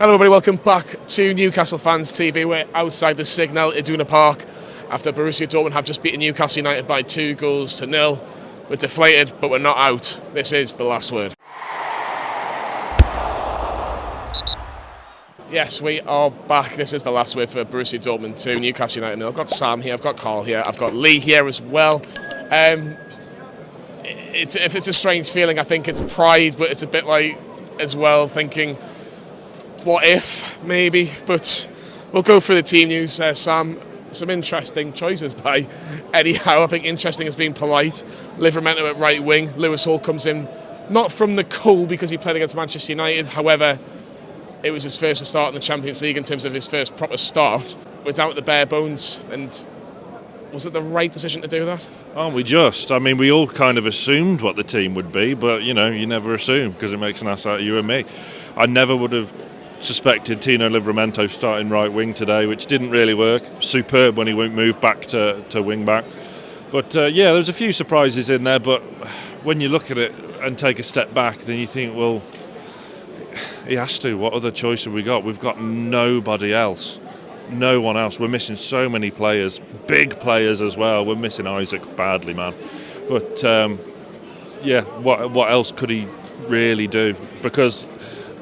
Hello everybody, welcome back to Newcastle Fans TV. We're outside the Signal Iduna Park after Borussia Dortmund have just beaten Newcastle United by 2-0. We're deflated, but we're not out. This is the last word. Yes, we are back. This is the last word for Borussia Dortmund 2, Newcastle United 0. I've got Sam here, I've got Carl here, I've got Lee here as well. If it's a strange feeling, I think it's pride, but it's a bit like as well thinking, what if, maybe, but we'll go through the team news. Sam, some interesting choices by Eddie Howe. I think interesting as being polite. Livramento at right wing. Lewis Hall comes in, not from the cool because he played against Manchester United. However, it was his first start in the Champions League in terms of his first proper start. We're down at the bare bones, and was it the right decision to do that? Aren't we just? I mean, we all kind of assumed what the team would be, but, you know, you never assume because it makes an ass out of you and me. I never would have suspected Tino Livramento starting right wing today, which didn't really work. Superb when he moved back to wing back. But yeah, there's a few surprises in there, but when you look at it and take a step back, then you think, well, he has to. What other choice have we got? We've got nobody else. No one else. We're missing so many players, big players as well. We're missing Isaac badly, man. But yeah, what else could he really do? Because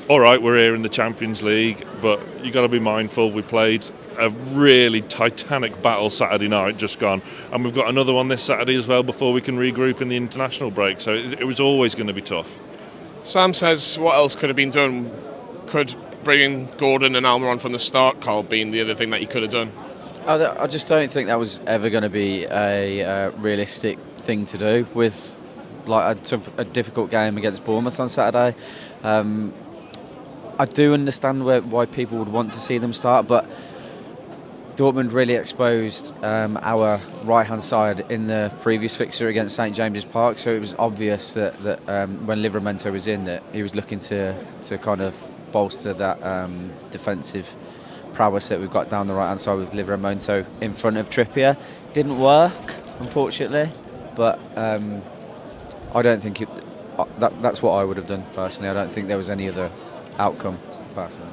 all right, we're here in the Champions League, but you got to be mindful. We played a really titanic battle Saturday night, just gone, and we've got another one this Saturday as well before we can regroup in the international break. So it was always going to be tough. Sam says, what else could have been done? Could bringing Gordon and Almer on from the start, Carl, being the other thing that you could have done? I just don't think that was ever going to be a realistic thing to do with like a difficult game against Bournemouth on Saturday. I do understand why people would want to see them start, but Dortmund really exposed our right-hand side in the previous fixture against St James's Park, so it was obvious that when Livramento was in, that he was looking to kind of bolster that defensive prowess that we've got down the right-hand side with Livramento in front of Trippier. Didn't work, unfortunately, but I don't think that's what I would have done personally. I don't think there was any other outcome personally.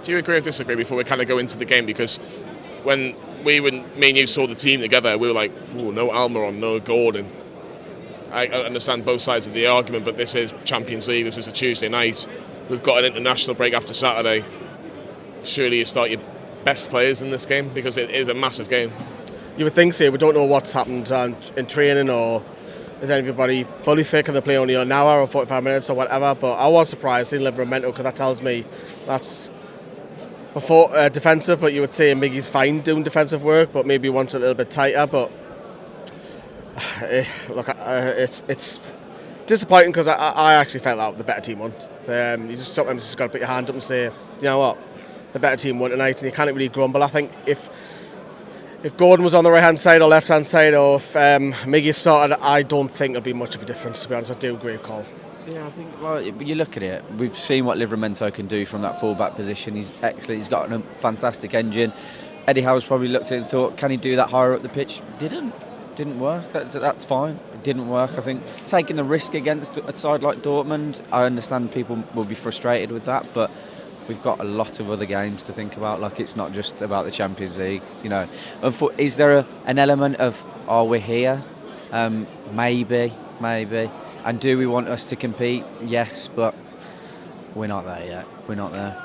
Do you agree or disagree before we kind of go into the game? Because when me and you saw the team together, we were like, ooh, no Almer on, no Gordon. I understand both sides of the argument, but this is Champions League, this is a Tuesday night. We've got an international break after Saturday. Surely you start your best players in this game because it is a massive game. You would think so. We don't know what's happened in training, or is everybody fully fit? Can they play only an hour or 45 minutes or whatever? But I was surprised in Livramento because that tells me that's before defensive. But you would say Miggy's fine doing defensive work, but maybe wants a little bit tighter. But look, it's disappointing because I actually felt that the better team won. You just sometimes just got to put your hand up and say, you know what, the better team won tonight, and you can't really grumble. I think if Gordon was on the right-hand side or left-hand side, or if Miggy started, I don't think there'll be much of a difference, to be honest. I do agree with Cole. Yeah, I think, well, you look at it, we've seen what Livramento can do from that full-back position. He's excellent, he's got a fantastic engine. Eddie Howe's probably looked at it and thought, can he do that higher up the pitch? Didn't work. That's fine. It didn't work. I think taking the risk against a side like Dortmund, I understand people will be frustrated with that, but we've got a lot of other games to think about. Like, it's not just about the Champions League, you know. Is there an element of, oh, we're here? Maybe. And do we want us to compete? Yes, but we're not there yet. We're not there.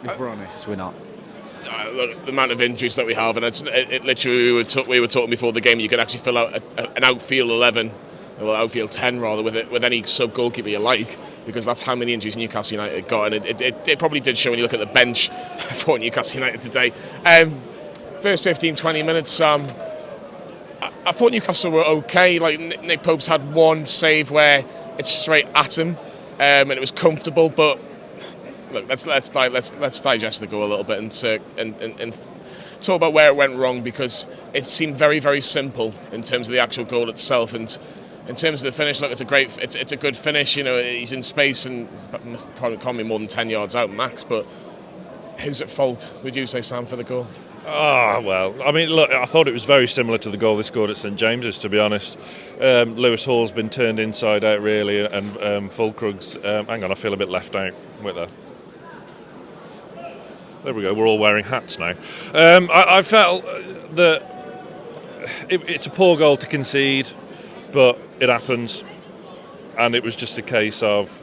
If we're honest, we're not. Look, the amount of injuries that we have, and it literally, we were talking before the game, you could actually fill out an outfield 11, well, outfield 10 rather, with any sub-goalkeeper you like, because that's how many injuries Newcastle United got, and it probably did show when you look at the bench for Newcastle United today. First 15-20 minutes, I thought Newcastle were okay. Like, Nick Pope's had one save where it's straight at him, and it was comfortable, but look, let's digest the goal a little bit and talk about where it went wrong, because it seemed very, very simple in terms of the actual goal itself, and in terms of the finish. Look, it's a good finish. You know, he's in space and probably can't be more than 10 yards out max. But who's at fault, would you say, Sam, for the goal? Well, I mean, look, I thought it was very similar to the goal they scored at St James's, to be honest. Lewis Hall's been turned inside out, really, and Fullkrug's, hang on, I feel a bit left out with that. There we go. We're all wearing hats now. I felt that it's a poor goal to concede, but it happens, and it was just a case of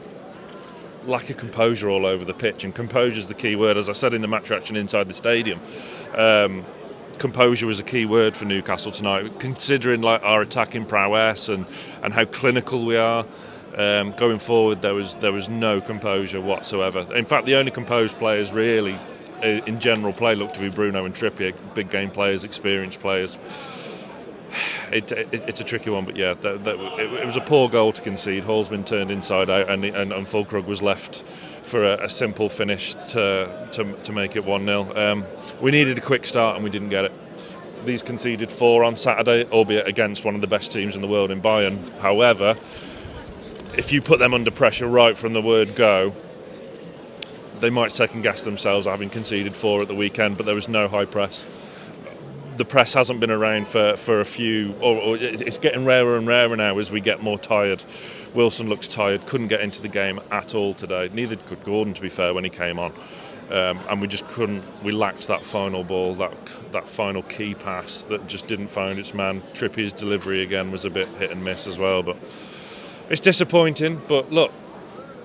lack of composure all over the pitch, and composure is the key word. As I said in the match reaction inside the stadium, composure was a key word for Newcastle tonight, considering like our attacking prowess and how clinical we are. Going forward, there was no composure whatsoever. In fact, the only composed players really in general play looked to be Bruno and Trippier, big game players, experienced players. It's a tricky one, but yeah, it was a poor goal to concede. Hall's been turned inside out, and Fullkrug was left for a simple finish to make it 1-0. We needed a quick start and we didn't get it. These conceded 4 on Saturday, albeit against one of the best teams in the world in Bayern. However, if you put them under pressure right from the word go, they might second guess themselves having conceded 4 at the weekend, but there was no high press. The press hasn't been around for a few, or it's getting rarer and rarer now as we get more tired. Wilson looks tired, couldn't get into the game at all today. Neither could Gordon, to be fair, when he came on. And we just couldn't, we lacked that final ball, that final key pass that just didn't find its man. Trippier's delivery again was a bit hit and miss as well, but it's disappointing. But look,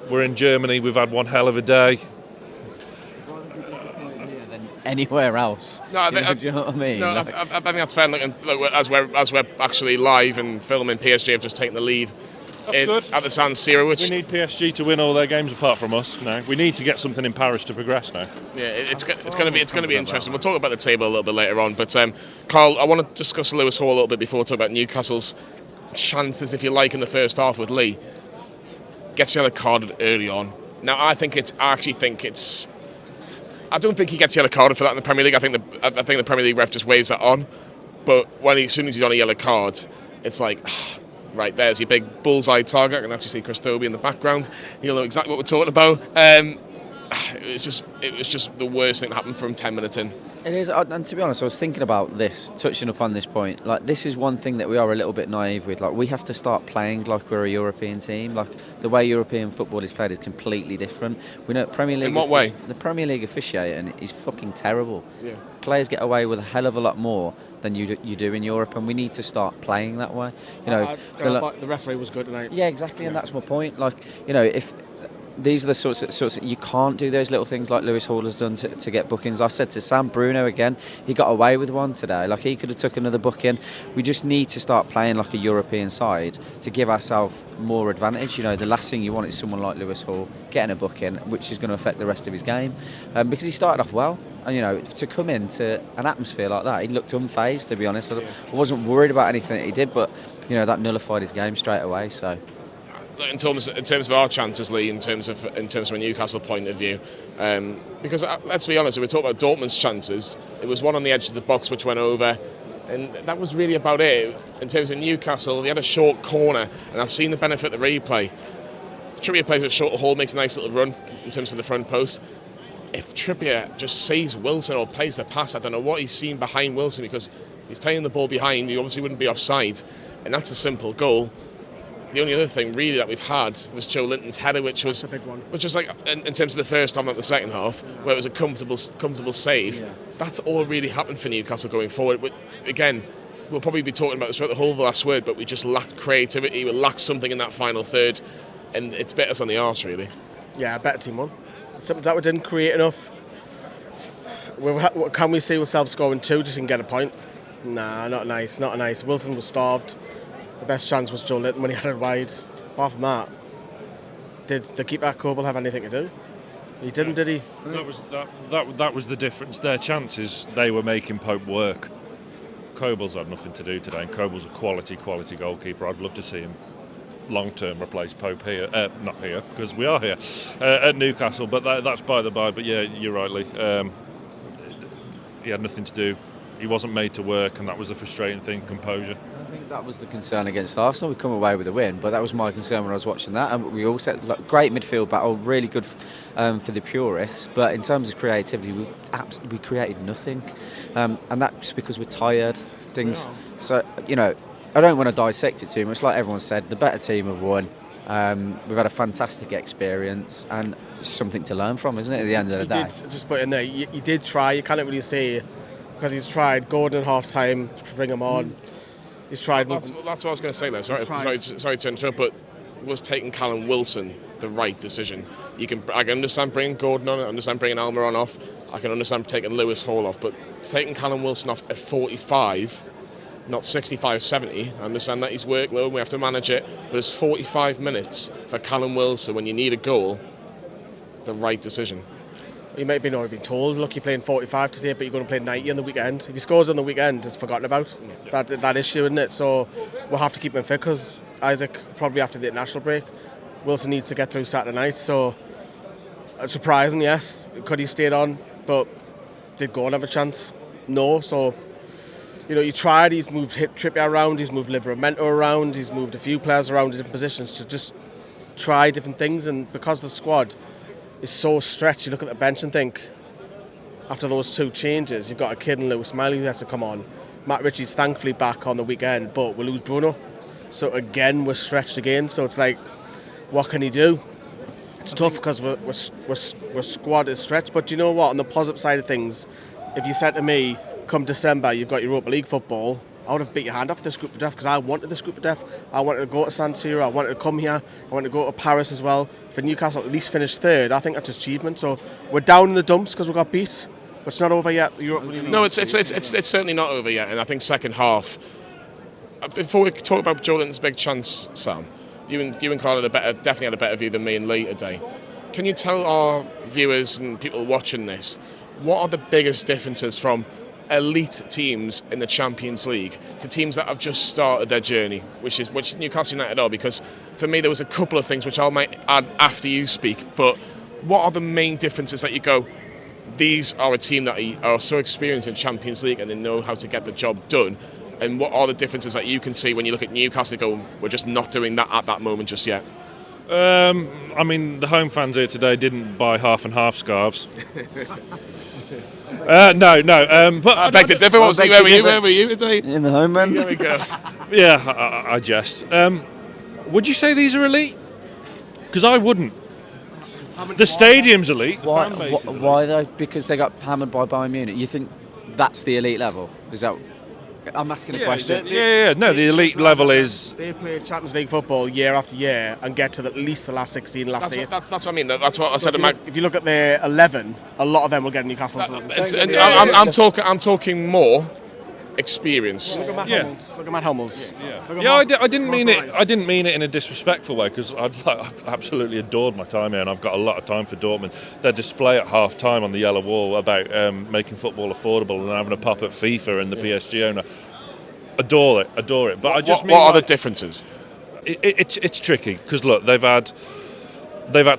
we're in Germany, we've had one hell of a day. Anywhere else. No, do you know what I mean? No, I think that's fair. Look, as we're actually live and filming, PSG have just taken the lead at the San Siro. We need PSG to win all their games apart from us now. We need to get something in Paris to progress now. Yeah, it's going to be interesting. We'll talk about the table a little bit later on. But Carl, I want to discuss Lewis Hall a little bit before we talk about Newcastle's chances, if you like, in the first half with Lee. Gets yellow carded early on. Now, I don't think he gets yellow carded for that in the Premier League. I think the Premier League ref just waves that on. But as soon as he's on a yellow card, it's like, right, there's your big bullseye target. I can actually see Chris Toby in the background. He'll know exactly what we're talking about. It was just the worst thing that happened from 10 minutes in. It is, and to be honest, I was thinking about this, touching upon this point. Like, this is one thing that we are a little bit naive with. Like, we have to start playing like we're a European team. Like, the way European football is played is completely different. We know Premier League. In what way? The Premier League officiating is fucking terrible. Yeah. Players get away with a hell of a lot more than you do in Europe, and we need to start playing that way. You know, the referee was good tonight. Yeah, exactly, and that's my point. Like, you know, if these are the sorts of you can't do those little things like Lewis Hall has done to get bookings. I said to Sam, Bruno again, he got away with one today. Like, he could have took another booking. We just need to start playing like a European side to give ourselves more advantage. You know, the last thing you want is someone like Lewis Hall getting a booking, which is going to affect the rest of his game, because he started off well. And, you know, to come into an atmosphere like that, he looked unfazed, to be honest. I wasn't worried about anything that he did, but, you know, that nullified his game straight away. So, in terms of our chances, Lee, in terms of a Newcastle point of view, because let's be honest, if we talk about Dortmund's chances, it was one on the edge of the box which went over, and that was really about it. In terms of Newcastle, they had a short corner, and I've seen the benefit of the replay. Trippier plays at short Hall, makes a nice little run in terms of the front post. If Trippier just sees Wilson or plays the pass, I don't know what he's seen behind Wilson, because he's playing the ball behind. He obviously wouldn't be offside, and that's a simple goal. The only other thing really that we've had was Joe Linton's header, which was a big one. Which was like in terms of the first half, not the second half, where it was a comfortable save. Yeah. That's all really happened for Newcastle going forward. But again, we'll probably be talking about this throughout the whole of the last word, but we just lacked creativity. We lacked something in that final third, and it's bit us on the arse, really. Yeah, a better team won. Something that we didn't create enough. Can we see ourselves scoring 2 just to get a point? Nah, not nice. Wilson was starved. The best chance was Joe Linton when he had it wide. Apart from that, did the keeper Coble have anything to do? He didn't, did he? That was the difference. Their chances, they were making Pope work. Coble's had nothing to do today, and Coble's a quality goalkeeper. I'd love to see him long-term replace Pope here. Not here, because we are here, at Newcastle, but that's by the by. But yeah, you're right, Lee. He had nothing to do. He wasn't made to work, and that was the frustrating thing, composure. I think that was the concern against Arsenal. We come away with a win, but that was my concern when I was watching that. And we all said, like, great midfield battle, really good for the purists. But in terms of creativity, we created nothing, and that's because we're tired. Things. So, you know, I don't want to dissect it too much. Like everyone said, the better team have won. We've had a fantastic experience and something to learn from, isn't it, at the end of the day? Just put in there, you did try, you can't really say, because he's tried Gordon at half-time to bring him on. He's tried... That's what I was going to say there. Sorry to interrupt, but was taking Callum Wilson the right decision? I can understand bringing Gordon on, I understand bringing Almiron off, I can understand taking Lewis Hall off, but taking Callum Wilson off at 45, not 65, 70, I understand that he's workload and we have to manage it, but it's 45 minutes for Callum Wilson when you need a goal, the right decision. You might have already been told, look, you're playing 45 today, but you're going to play 90 on the weekend. If he scores on the weekend, it's forgotten about, that issue, isn't it? So we'll have to keep him fit, because Isaac, probably after the international break, Wilson needs to get through Saturday night, so surprising, yes. Could he stayed on, but did Gordon have a chance? No, so... you tried, he's moved Trippier around, he's moved Livramento around, he's moved a few players around in different positions to just try different things, and because the squad is so stretched, you look at the bench and think, after those two changes, you've got a kid in Lewis Miley who has to come on. Matt Ritchie's thankfully back on the weekend, but we'll lose Bruno. So again, we're stretched again, so it's like, what can he do? It's tough because we're squad is stretched, but you know what, on the positive side of things, if you said to me, come December, you've got Europa League football, I would have beat your hand off this group of death, because I wanted this group of death. I wanted to go to San Siro, I wanted to come here, I wanted to go to Paris as well. For Newcastle at least finish third, I think that's an achievement. So we're down in the dumps because we got beat, but it's not over yet. No, it's certainly not over yet, and I think second half. Before we talk about Jordan's big chance, Sam, you and Carl definitely had a better view than me and Lee today. Can you tell our viewers and people watching this, what are the biggest differences from elite teams in the Champions League to teams that have just started their journey, which Newcastle United are? Because for me there was a couple of things which I might add after you speak, but what are the main differences that you go, these are a team that are so experienced in Champions League and they know how to get the job done, and what are the differences that you can see when you look at Newcastle and go, we're just not doing that at that moment just yet? I mean, the home fans here today didn't buy half and half scarves. No. But I beg to differ. Where were you today? In the home end. There we go. Yeah, I jest. Would you say these are elite? Because I wouldn't. The stadium's elite. Why though? Because they got hammered by Bayern Munich. You think that's the elite level? Is that? I'm asking a question. No, the elite level is... They play Champions League football year after year and get to at least the last 16, last 8. That's what I mean. That's what I said. If you look at their 11, a lot of them will get Newcastle's 11. I'm talking more experience. Look at Matt Hummels. I didn't mean it. I didn't mean it in a disrespectful way, because I've absolutely adored my time here, and I've got a lot of time for Dortmund. Their display at half time on the yellow wall about making football affordable and having a pop at FIFA and the PSG owner. Adore it. But I just mean, what are the differences? It's tricky, because look, they've had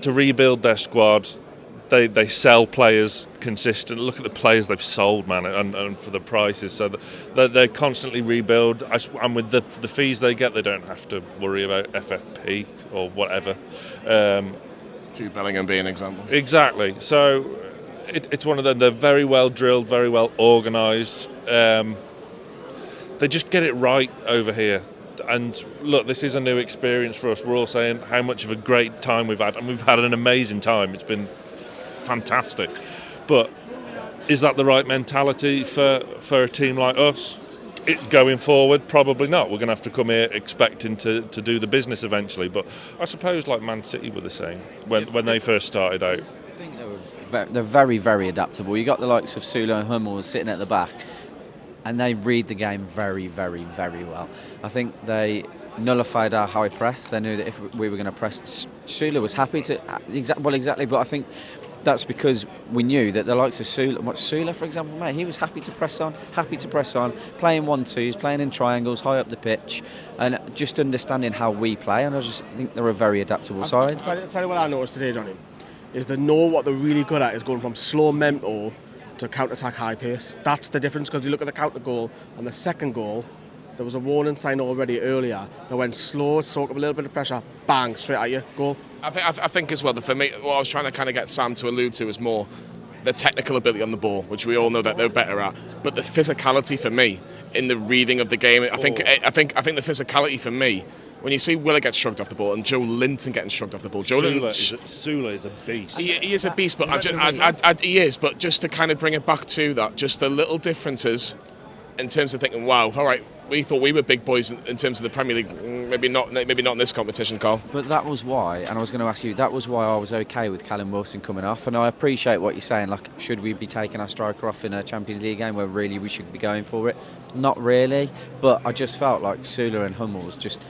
to rebuild their squad. They sell players consistent. Look at the players they've sold, man, and for the prices. So they constantly rebuild. And with the fees they get, they don't have to worry about FFP or whatever. Jude Bellingham being an example. Exactly. So it's one of them. They're very well drilled, very well organised. They just get it right over here. And look, this is a new experience for us. We're all saying how much of a great time we've had, and we've had an amazing time. It's been fantastic, but is that the right mentality for a team like us? Going forward, probably not. We're going to have to come here expecting to do the business eventually. But I suppose like Man City were the same when they first started out. I think they're very, very adaptable. You got the likes of Sula and Hummels sitting at the back, and they read the game very, very, very well. I think they nullified our high press. They knew that if we were going to press, Sula was happy to. Exactly. But I think that's because we knew that the likes of Sula, for example, mate, he was happy to press on, playing 1-2s, playing in triangles, high up the pitch, and just understanding how we play. And I just think they're a very adaptable side. I'll tell you what I noticed today, Johnny, is they know what they're really good at is going from slow mental to counter-attack high pace. That's the difference, because you look at the counter goal and the second goal, there was a warning sign already earlier that went slow, soak up a little bit of pressure, bang, straight at you, goal. I think as well, that for me, what I was trying to kind of get Sam to allude to is more the technical ability on the ball, which we all know that they're better at, but the physicality for me in the reading of the game. I think the physicality for me when you see Willer get shrugged off the ball and Joe Linton getting shrugged off the ball, Sula is a beast. He is a beast, but he is. But just to kind of bring it back to that, just the little differences in terms of thinking, wow, all right, we thought we were big boys in terms of the Premier League. Maybe not in this competition, Carl. But that was why, and I was going to ask you, that was why I was okay with Callum Wilson coming off. And I appreciate what you're saying. Like, should we be taking our striker off in a Champions League game where really we should be going for it? Not really. But I just felt like Sula and Hummels just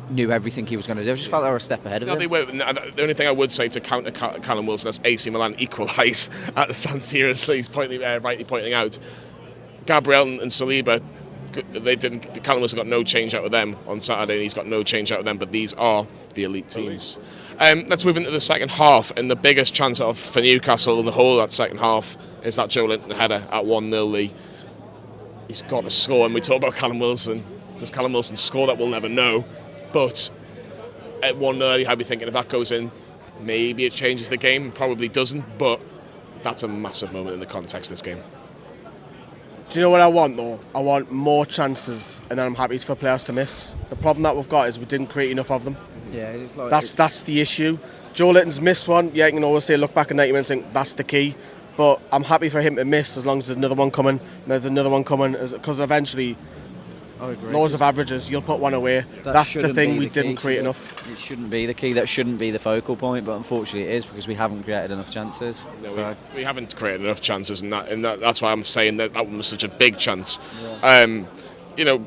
knew everything he was going to do. I just felt they were a step ahead of him. They were. The only thing I would say to counter Callum Wilson, as AC Milan equalise at the San Siro, he's rightly pointing out, Gabriel and Saliba, they didn't. Callum Wilson got no change out of them on Saturday, and he's got no change out of them. But these are the elite teams. Let's move into the second half, and the biggest chance for Newcastle in the whole of that second half is that Joe Linton header at 1-0. He's got to score, and we talk about Callum Wilson. Does Callum Wilson score? That we'll never know. But at 1-0, I'd be thinking if that goes in, maybe it changes the game. Probably doesn't, but that's a massive moment in the context of this game. Do you know what I want, though? I want more chances, and then I'm happy for players to miss. The problem that we've got is we didn't create enough of them. Yeah, it's like that's the issue. Joe Linton's missed one. Yeah, you can always say look back in 90 minutes and think that's the key. But I'm happy for him to miss as long as there's another one coming. And there's another one coming, because eventually, laws of averages, you'll put one away. That's the thing, we didn't create enough. It shouldn't be the key. That shouldn't be the focal point. But unfortunately, it is because we haven't created enough chances. No, we haven't created enough chances, and that's why I'm saying that one was such a big chance. Yeah.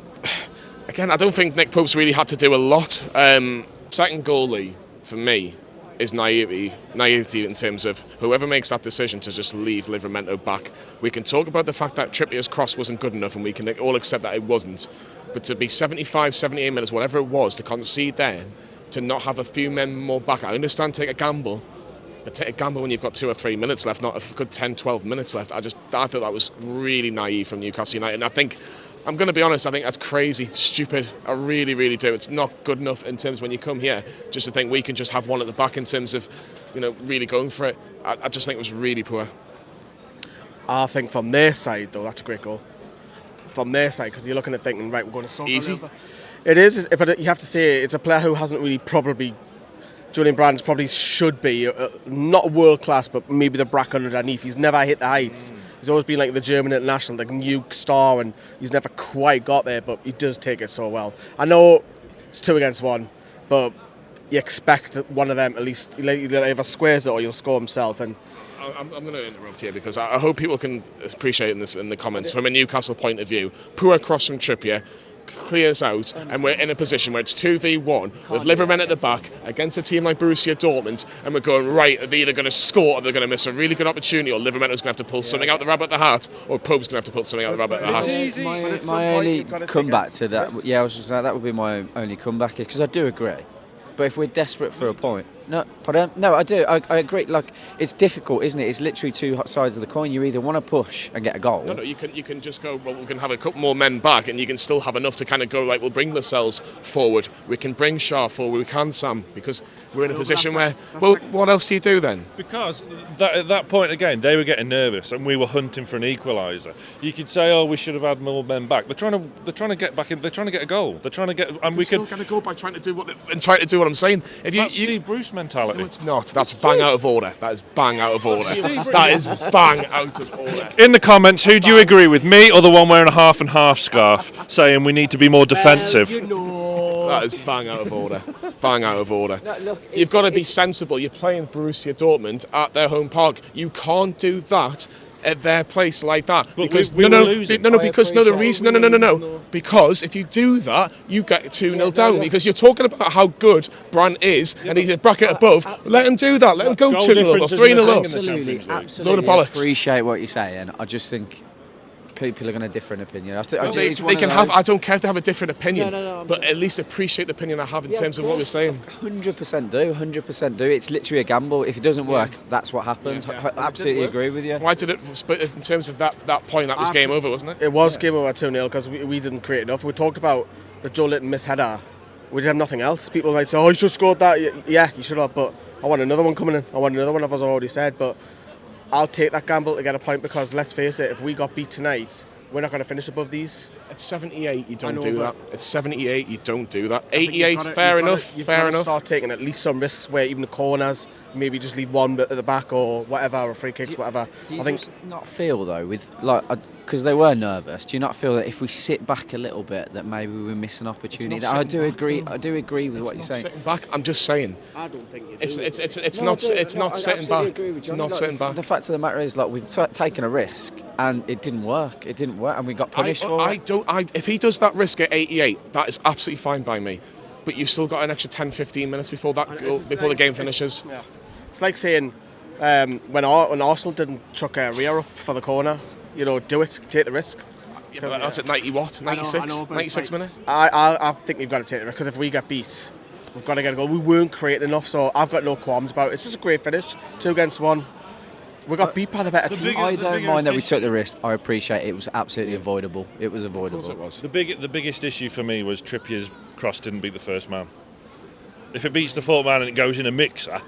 Again, I don't think Nick Pope's really had to do a lot. Second goalie for me is naivety in terms of whoever makes that decision to just leave Livramento back. We can talk about the fact that Trippier's cross wasn't good enough, and we can all accept that it wasn't. But to be 75, 78 minutes, whatever it was, to concede then, to not have a few men more back, I understand take a gamble, but take a gamble when you've got 2 or 3 minutes left, not a good 10, 12 minutes left. I thought that was really naive from Newcastle United, and I think, I'm going to be honest, I think that's crazy, stupid. I really, really do. It's not good enough in terms of when you come here, just to think we can just have one at the back in terms of, really going for it. I just think it was really poor. I think from their side, though, that's a great goal. From their side, because you're looking at thinking, right, we're going to sort easy. It is, but you have to say it's a player who hasn't really Julian Brandt probably should be, not world class, but maybe the bracket underneath. He's never hit the heights. He's always been like the German international, the nuke star, and he's never quite got there, but he does take it so well. I know it's 2 against 1, but you expect one of them at least, he'll either squares it or he'll score himself. And I'm going to interrupt here because I hope people can appreciate this in the comments. From a Newcastle point of view, poor cross from Trippier, clears out, and we're in a position where it's 2v1 with Liverman at the back against a team like Borussia Dortmund, and we're going, right, they're either going to score or they're going to miss a really good opportunity, or Liverman's going to have to pull something out the rabbit at the hat, or Pope's going to have to pull something out the rabbit at the hat. My only comeback to that, I was just saying that would be my only comeback, because I do agree. But if we're desperate for a point, no, I do. I agree. Like, it's difficult, isn't it? It's literally two sides of the coin. You either want to push and get a goal. No, you can just go, well, we can have a couple more men back, and you can still have enough to kind of go, like, we'll bring Lascelles forward. We can bring Shah forward. We can Sam, because we're in a position where, what else do you do then? Because at that point, again, they were getting nervous, and we were hunting for an equaliser. You could say, we should have had more men back. They're trying to get back in. They're trying to get a goal. They're trying to get, and we still can going to go by trying to do what I'm saying. If that's Steve Bruce mentality. No, it's not. That's bang out of order. That is bang out of order. That is bang out of order. In the comments, who do you agree with, me or the one wearing a half and half scarf, saying we need to be more defensive? That is bang out of order. Bang out of order. Look, you've got to be sensible. You're playing Borussia Dortmund at their home park. You can't do that at their place like that. But because because if you do that, you get 2-0 down. Because you're talking about how good Brandt is, and he's a bracket above. Let him do that. Let him go 2-0 up or 3-0 up. Absolutely. Load of bollocks. Appreciate what you're saying. I just think people are going to differ in opinion. They can have. I don't care if they have a different opinion, but at least appreciate the opinion I have in terms of what we're saying. 100% do. It's literally a gamble. If it doesn't work, that's what happens. I absolutely agree with you. Why did it? But in terms of that point, that was game over, wasn't it? It was game over 2-0 because we didn't create enough. We talked about the Joe Linton misheader. We did have nothing else. People might say, "Oh, you should have scored that." Yeah, you should have. But I want another one coming in. I want another one, as I've already said. But I'll take that gamble to get a point, because let's face it, if we got beat tonight, we're not going to finish above these. At 78, you don't know, do but- that. At 78, you don't do that. I think 88, you've gotta- fair you've gotta- enough. You've Fair got to enough. start taking at least some risks where even the corners, maybe just leave one bit at the back or whatever, or free kicks, whatever. Do you I think just not feel though, with like, because they were nervous? Do you not feel that if we sit back a little bit, that maybe we miss an opportunity? not I sitting do back, agree. though. I do agree with It's what you're not saying. sitting back. I'm just saying. I don't think you do. It's No, I not. do. It's No, not I sitting absolutely back. agree with It's you. I mean, not like, sitting back. The fact of the matter is, like, we've taken a risk and it didn't work. It didn't work, and we got punished for it. If he does that risk at 88, that is absolutely fine by me. But you've still got an extra 10, 15 minutes before the game finishes. Yeah. It's like saying when Arsenal didn't chuck Ria up for the corner, do it, take the risk. Yeah, but that's at 90 what? 96? 96 minutes? I think we've got to take the risk, because if we get beat, we've got to get a goal. We weren't creating enough, so I've got no qualms about it. It's just a great finish, 2 against 1. We got beat by the better team. I don't mind that we took the risk. I appreciate it. It was absolutely avoidable. It was Of avoidable. course it was. The biggest issue for me was Trippier's cross didn't beat the first man. If it beats the fourth man and it goes in a mixer,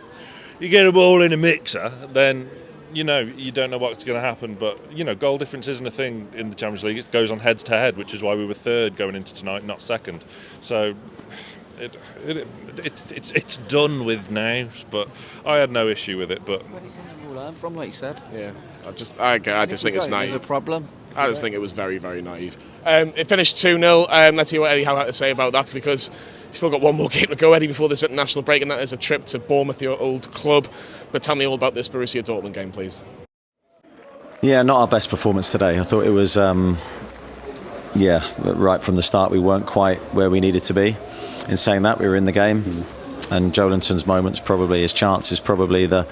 you get a ball in a mixer, then you don't know what's going to happen. But goal difference isn't a thing in the Champions League. It goes on heads to head, which is why we were third going into tonight, not second. So it's done with now. But I had no issue with it. But We'll learn from, like you said. Yeah. I just think it's There's naive. a problem. I just think it was very, very naive. It finished 2-0. Let's hear what Eddie Howe had to say about that, because he's still got one more game to go, Eddie, before this international break, and that is a trip to Bournemouth, your old club. But tell me all about this Borussia Dortmund game, please. Yeah, not our best performance today. I thought it was, right from the start we weren't quite where we needed to be. In saying that, we were in the game, and Joelinton's moments, probably his chance, is probably the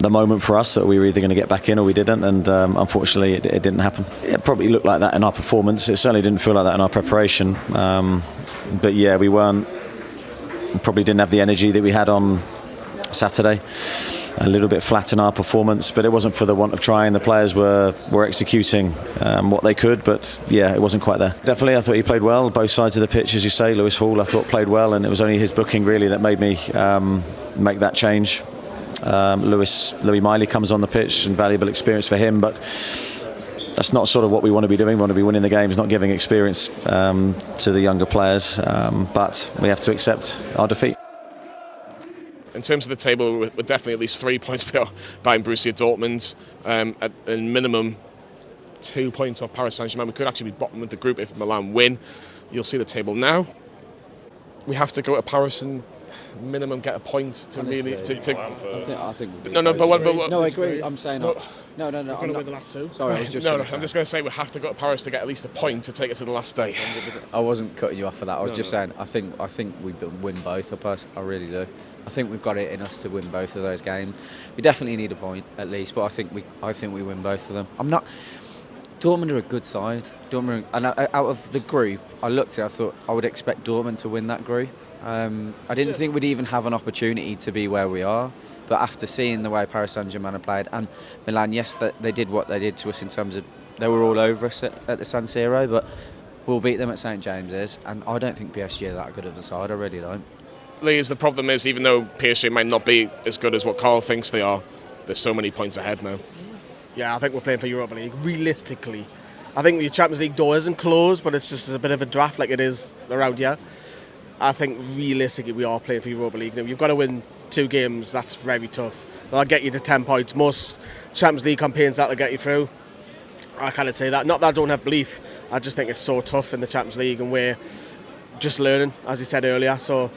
moment for us that we were either going to get back in or we didn't, and unfortunately it didn't happen. It probably looked like that in our performance. It certainly didn't feel like that in our preparation. But yeah, we probably didn't have the energy that we had on Saturday. A little bit flat in our performance, but it wasn't for the want of trying. The players were executing what they could, but yeah, it wasn't quite there. Definitely, I thought he played well, both sides of the pitch, as you say. Lewis Hall, I thought, played well, and it was only his booking really that made me make that change. Louis Miley comes on the pitch, and valuable experience for him, but that's not sort of what we want to be doing. We want to be winning the games, not giving experience to the younger players, but we have to accept our defeat. In terms of the table, we're definitely at least 3 points behind Borussia Dortmund. At a minimum, 2 points off Paris Saint-Germain. We could actually be bottom of the group if Milan win. You'll see the table now. We have to go to Paris and minimum get a point to really... I think No, I agree. I'm saying no. I'm We're going to not. win the last 2. Sorry, I was just. I'm just going to say we have to go to Paris to get at least a point to take it to the last day. I wasn't cutting you off for that. I was just saying. I think we win both. I really do. I think we've got it in us to win both of those games. We definitely need a point at least, but I think we win both of them. Dortmund are a good side. And out of the group, I looked at it, I thought I would expect Dortmund to win that group. I didn't think we'd even have an opportunity to be where we are. But after seeing the way Paris Saint-Germain have played, and Milan, yes, they did what they did to us in terms of they were all over us at the San Siro, but we'll beat them at St James's. And I don't think PSG are that good of a side. I really don't. Lees, the problem is, even though PSG might not be as good as what Carl thinks they are, there's so many points ahead now. Yeah, I think we're playing for Europa League. Realistically, I think the Champions League door isn't closed, but it's just a bit of a draft like it is around here. I think realistically we are playing for Europa League. Now, you've got to win 2 games. That's very tough. That'll get you to 10 points. Most Champions League campaigns that'll get you through. I can't say that. Not that I don't have belief. I just think it's so tough in the Champions League, and we're just learning, as you said earlier. So,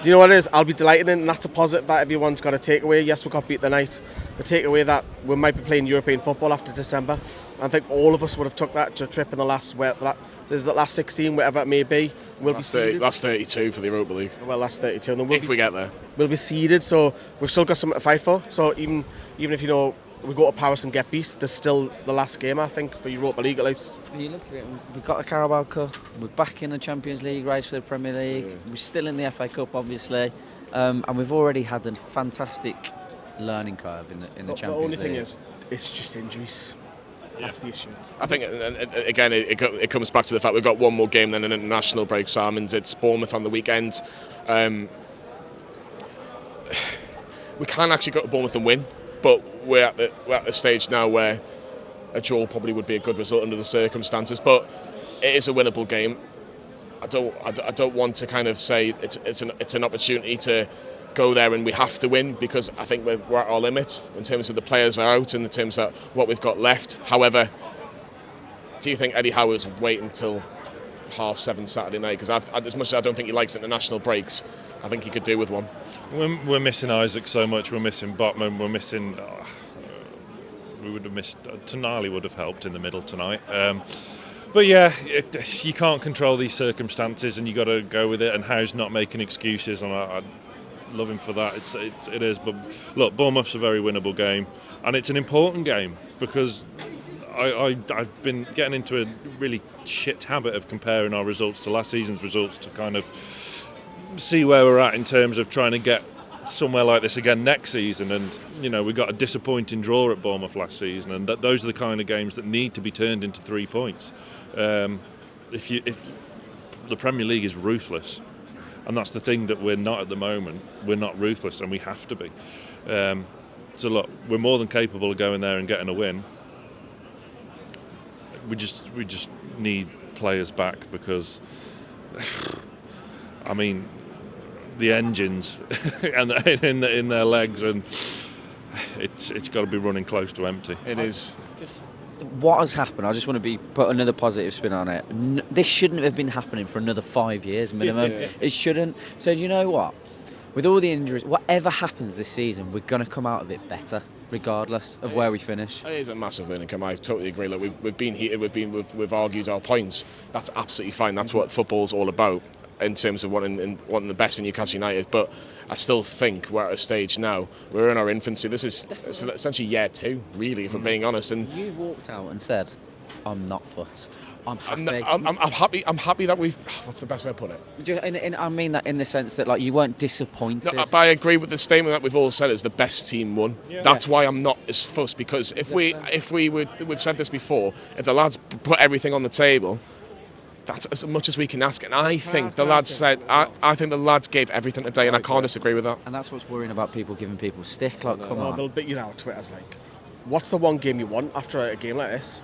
do you know what it is? I'll be delighted in, and that's a positive that everyone's got a takeaway. Yes, we got beat tonight. The takeaway that we might be playing European football after December. I think all of us would have took that to a trip in the last 16, whatever it may be. Last 32 for the Europa League. Well, last 32. And then If we get there. We'll be seeded, so we've still got something to fight for. So even if we go to Paris and get beat, there's still the last game, I think, for Europa League at least. When you look at it, we've got a Carabao Cup, we're back in the Champions League race for the Premier League, we're still in the FA Cup obviously, and we've already had a fantastic learning curve in the Champions League. The only thing is, it's just injuries. That's the issue. I think, again, it comes back to the fact we've got one more game then an international break, Simon. It's Bournemouth on the weekend. We can actually go to Bournemouth and win, but we're at the stage now where a draw probably would be a good result under the circumstances. But it is a winnable game. I don't want to kind of say it's an opportunity to go there and we have to win, because I think we're at our limits in terms of the players are out and in terms of what we've got left. However, do you think Eddie Howe is waiting until 7:30 Saturday night? Because as much as I don't think he likes international breaks, I think he could do with one. We're missing Isaac so much. We're missing Botman. We're missing. We would have missed. Tonali would have helped in the middle tonight. But yeah, you can't control these circumstances, and you got to go with it. And Howe's not making excuses, and I love him for that. It is. But look, Bournemouth's a very winnable game, and it's an important game because I've been getting into a really shit habit of comparing our results to last season's results to kind of see where we're at in terms of trying to get somewhere like this again next season. And we got a disappointing draw at Bournemouth last season, and those are the kind of games that need to be turned into 3 points. If the Premier League is ruthless, and that's the thing that we're not at the moment. We're not ruthless, and we have to be. So look, we're more than capable of going there and getting a win. We just need players back, because I mean, the engines and in their legs, and it's got to be running close to empty. It is. What has happened? I just want to put another positive spin on it. This shouldn't have been happening for another 5 years minimum. Yeah. It shouldn't. So do you know what? With all the injuries, whatever happens this season, we're going to come out of it better, regardless of where we finish. It is a massive learning curve. I totally agree. Look, we've been heated. We've argued our points. That's absolutely fine. That's what football's all about, in terms of wanting the best in Newcastle United. But I still think we're at a stage now. We're in our infancy. This is essentially year 2, really, if I'm being honest. And you walked out and said, "I'm not fussed. I'm happy." I'm happy that we've. What's the best way to put it? I mean that in the sense that you weren't disappointed. No, but I agree with the statement that we've all said is the best team won. Yeah. That's why I'm not as fussed, because we've said this before. If the lads put everything on the table, that's as much as we can ask, and I think the lads gave everything today, and I can't disagree with that. And that's what's worrying about people giving people stick. Come on. They'll be, Twitter's like, what's the one game you want after a game like this?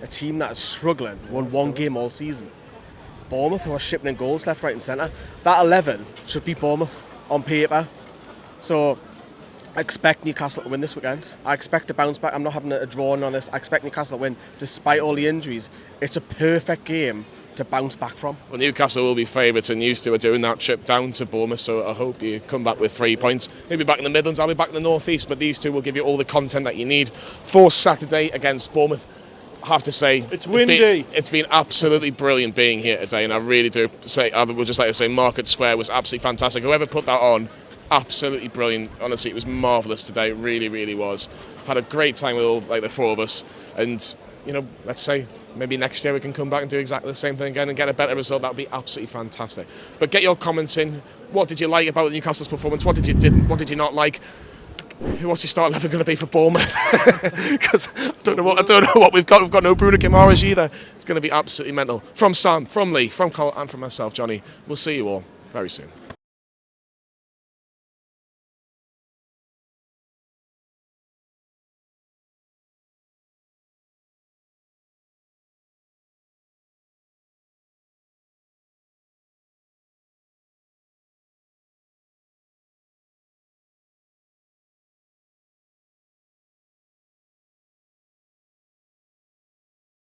A team that is struggling won one game all season. Bournemouth, who are shipping in goals left, right, and centre. That 11 should be Bournemouth on paper. So I expect Newcastle to win this weekend. I expect to bounce back. I'm not having a draw on this. I expect Newcastle to win despite all the injuries. It's a perfect game to bounce back from. Well, Newcastle will be favourites, and used to are doing that trip down to Bournemouth, so I hope you come back with 3 points. Maybe back in the Midlands, I'll be back in the North East, but these two will give you all the content that you need for Saturday against Bournemouth. I have to say, it's windy. It's been absolutely brilliant being here today, and I really do say, I would just like to say Market Square was absolutely fantastic. Whoever put that on, absolutely brilliant. Honestly, it was marvellous today. It really, really was. Had a great time with all the 4 of us, and let's say maybe next year we can come back and do exactly the same thing again and get a better result. That would be absolutely fantastic. But get your comments in. What did you like about Newcastle's performance? What did you not like? What's your start 11 going to be for Bournemouth? Because I don't know what we've got. We've got no Bruno Guimaraes either. It's going to be absolutely mental. From Sam, from Lee, from Cole, and from myself, Johnny. We'll see you all very soon.